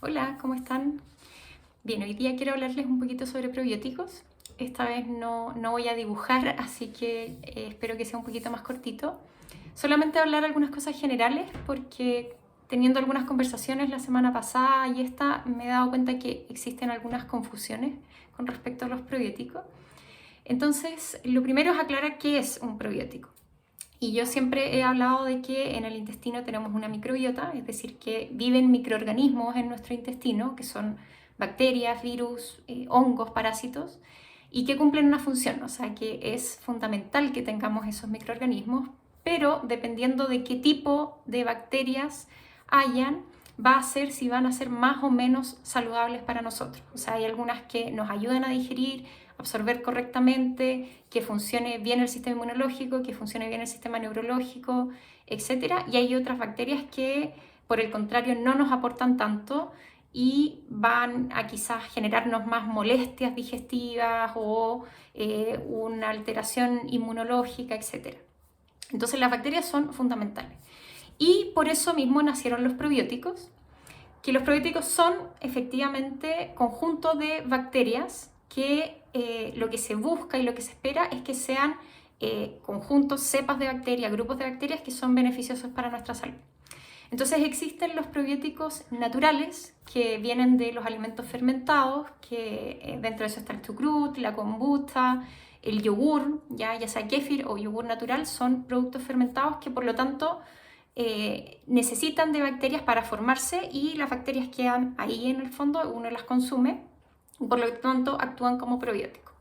Hola, ¿cómo están? Bien, hoy día quiero hablarles un poquito sobre probióticos. Esta vez no voy a dibujar, así que espero que sea un poquito más cortito. Solamente hablar algunas cosas generales porque teniendo algunas conversaciones la semana pasada y esta me he dado cuenta que existen algunas confusiones con respecto a los probióticos. Entonces, lo primero es aclarar qué es un probiótico. Y yo siempre he hablado de que en el intestino tenemos una microbiota, es decir, que viven microorganismos en nuestro intestino, que son bacterias, virus, hongos, parásitos, y que cumplen una función, o sea que es fundamental que tengamos esos microorganismos, pero dependiendo de qué tipo de bacterias hayan, va a ser si van a ser más o menos saludables para nosotros. O sea, hay algunas que nos ayudan a digerir, absorber correctamente, que funcione bien el sistema inmunológico, que funcione bien el sistema neurológico, etc. Y hay otras bacterias que, por el contrario, no nos aportan tanto y van a quizás generarnos más molestias digestivas o una alteración inmunológica, etc. Entonces las bacterias son fundamentales. Y por eso mismo nacieron los probióticos, que los probióticos son efectivamente conjuntos de bacterias que lo que se busca y lo que se espera es que sean conjuntos, cepas de bacterias, grupos de bacterias que son beneficiosos para nuestra salud. Entonces existen los probióticos naturales que vienen de los alimentos fermentados, que dentro de eso está el chucrut, la kombucha, el yogur, ya sea kéfir o yogur natural, son productos fermentados que por lo tanto necesitan de bacterias para formarse y las bacterias quedan ahí en el fondo, uno las consume, por lo tanto actúan como probióticos.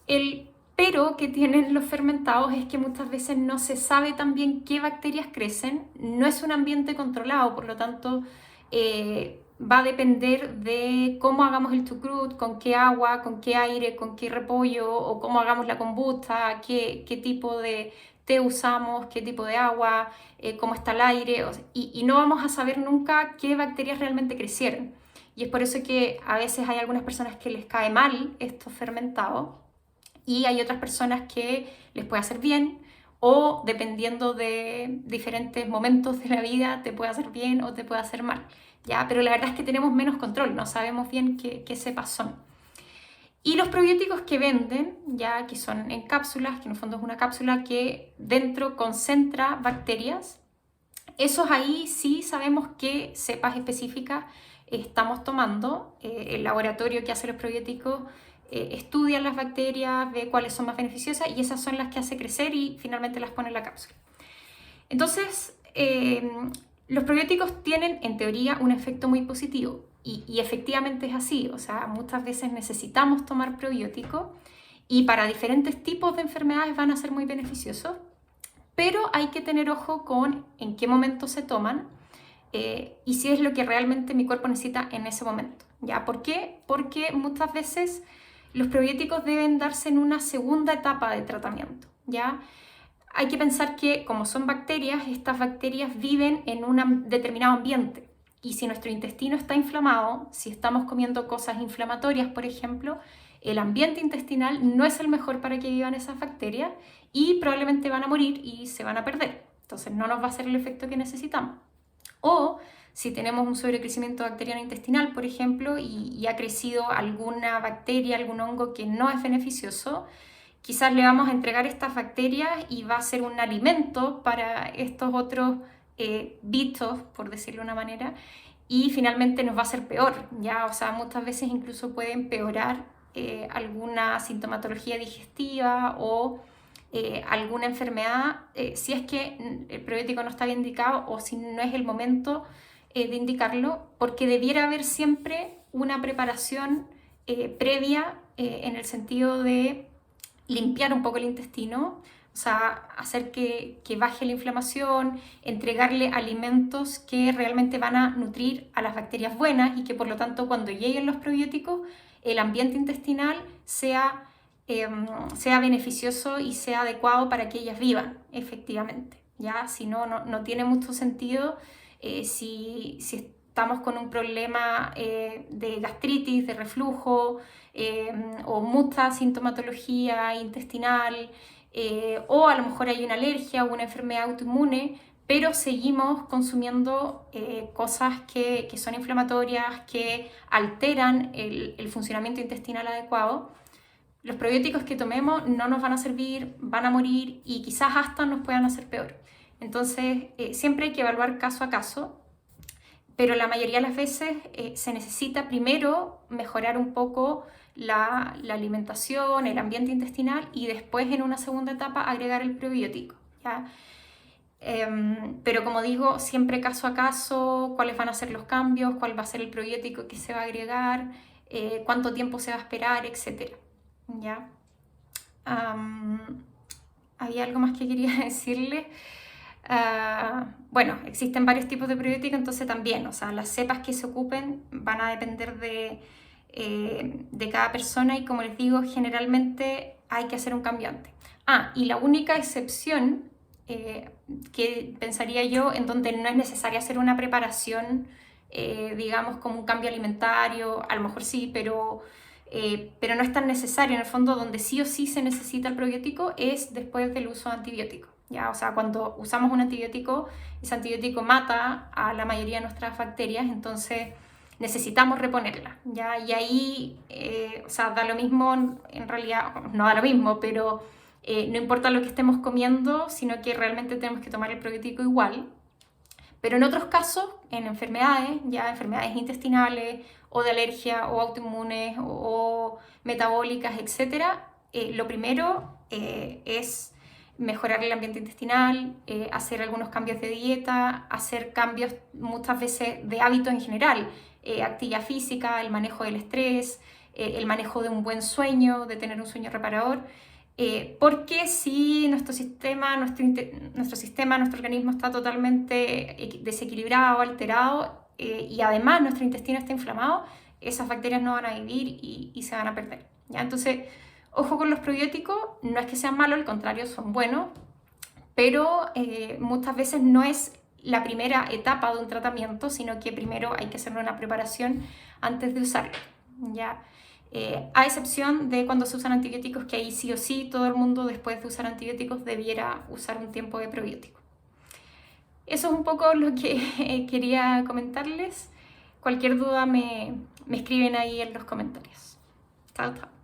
El pero que tienen los fermentados es que muchas veces no se sabe tan bien qué bacterias crecen, no es un ambiente controlado, por lo tanto va a depender de cómo hagamos el chucrut, con qué agua, con qué aire, con qué repollo, o cómo hagamos la kombucha, qué tipo de té usamos, qué tipo de agua, cómo está el aire, y no vamos a saber nunca qué bacterias realmente crecieron. Y es por eso que a veces hay algunas personas que les cae mal estos fermentados y hay otras personas que les puede hacer bien o dependiendo de diferentes momentos de la vida te puede hacer bien o te puede hacer mal, ¿ya? Pero la verdad es que tenemos menos control, no sabemos bien qué cepas son. Y los probióticos que venden, ya que son en cápsulas, que en el fondo es una cápsula que dentro concentra bacterias, esos ahí sí sabemos qué cepas específicas estamos tomando. El laboratorio que hace los probióticos estudia las bacterias, ve cuáles son más beneficiosas y esas son las que hace crecer y finalmente las pone en la cápsula. Entonces, los probióticos tienen en teoría un efecto muy positivo y efectivamente es así. O sea, muchas veces necesitamos tomar probióticos y para diferentes tipos de enfermedades van a ser muy beneficiosos, pero hay que tener ojo con en qué momento se toman y si es lo que realmente mi cuerpo necesita en ese momento. ¿Ya? ¿Por qué? Porque muchas veces los probióticos deben darse en una segunda etapa de tratamiento. ¿Ya? Hay que pensar que como son bacterias, estas bacterias viven en un determinado ambiente. Y si nuestro intestino está inflamado, si estamos comiendo cosas inflamatorias, por ejemplo, el ambiente intestinal no es el mejor para que vivan esas bacterias y probablemente van a morir y se van a perder. Entonces no nos va a hacer el efecto que necesitamos. O si tenemos un sobrecrecimiento bacteriano intestinal, por ejemplo, y ha crecido alguna bacteria, algún hongo que no es beneficioso, quizás le vamos a entregar estas bacterias y va a ser un alimento para estos otros bichos, por decirlo de una manera, y finalmente nos va a hacer peor, ¿ya? O sea, muchas veces incluso puede empeorar alguna sintomatología digestiva o alguna enfermedad si es que el probiótico no está bien indicado o si no es el momento de indicarlo, porque debiera haber siempre una preparación previa en el sentido de limpiar un poco el intestino, o sea, hacer que baje la inflamación, entregarle alimentos que realmente van a nutrir a las bacterias buenas y que por lo tanto cuando lleguen los probióticos el ambiente intestinal sea beneficioso y sea adecuado para que ellas vivan efectivamente. ¿Ya? Si no tiene mucho sentido si estamos con un problema de gastritis, de reflujo o mucha sintomatología intestinal o a lo mejor hay una alergia o una enfermedad autoinmune, pero seguimos consumiendo cosas que son inflamatorias, que alteran el funcionamiento intestinal adecuado. Los probióticos que tomemos no nos van a servir, van a morir y quizás hasta nos puedan hacer peor. Entonces, siempre hay que evaluar caso a caso, pero la mayoría de las veces se necesita primero mejorar un poco la alimentación, el ambiente intestinal y después en una segunda etapa agregar el probiótico, ¿ya? Pero como digo, siempre caso a caso, cuáles van a ser los cambios, cuál va a ser el probiótico que se va a agregar, cuánto tiempo se va a esperar, etc. ¿Ya? Había algo más que quería decirles. Bueno, existen varios tipos de probióticos, entonces también, o sea, las cepas que se ocupen van a depender de cada persona y como les digo, generalmente hay que hacer un cambio antes. Y la única excepción que pensaría yo en donde no es necesario hacer una preparación, digamos, como un cambio alimentario, a lo mejor sí, pero no es tan necesario. En el fondo, donde sí o sí se necesita el probiótico es después del uso de antibióticos. ¿Ya? O sea, cuando usamos un antibiótico, ese antibiótico mata a la mayoría de nuestras bacterias, entonces necesitamos reponerla, ¿ya? Y ahí, o sea, da lo mismo, en realidad, no da lo mismo, pero no importa lo que estemos comiendo, sino que realmente tenemos que tomar el probiótico igual. Pero en otros casos, en enfermedades, ya enfermedades intestinales o de alergia o autoinmunes o metabólicas, etc., lo primero es mejorar el ambiente intestinal, hacer algunos cambios de dieta, hacer cambios muchas veces de hábito en general, actividad física, el manejo del estrés, el manejo de un buen sueño, de tener un sueño reparador. Porque si nuestro sistema, nuestro organismo está totalmente desequilibrado, alterado, y además nuestro intestino está inflamado, esas bacterias no van a vivir y se van a perder, ¿ya? Entonces, ojo con los probióticos, no es que sean malos, al contrario, son buenos, pero muchas veces no es la primera etapa de un tratamiento, sino que primero hay que hacer una preparación antes de usarlo, ¿ya? A excepción de cuando se usan antibióticos, que ahí sí o sí todo el mundo después de usar antibióticos debiera usar un tiempo de probiótico. Eso es un poco lo que quería comentarles. Cualquier duda me escriben ahí en los comentarios. Chao, chao.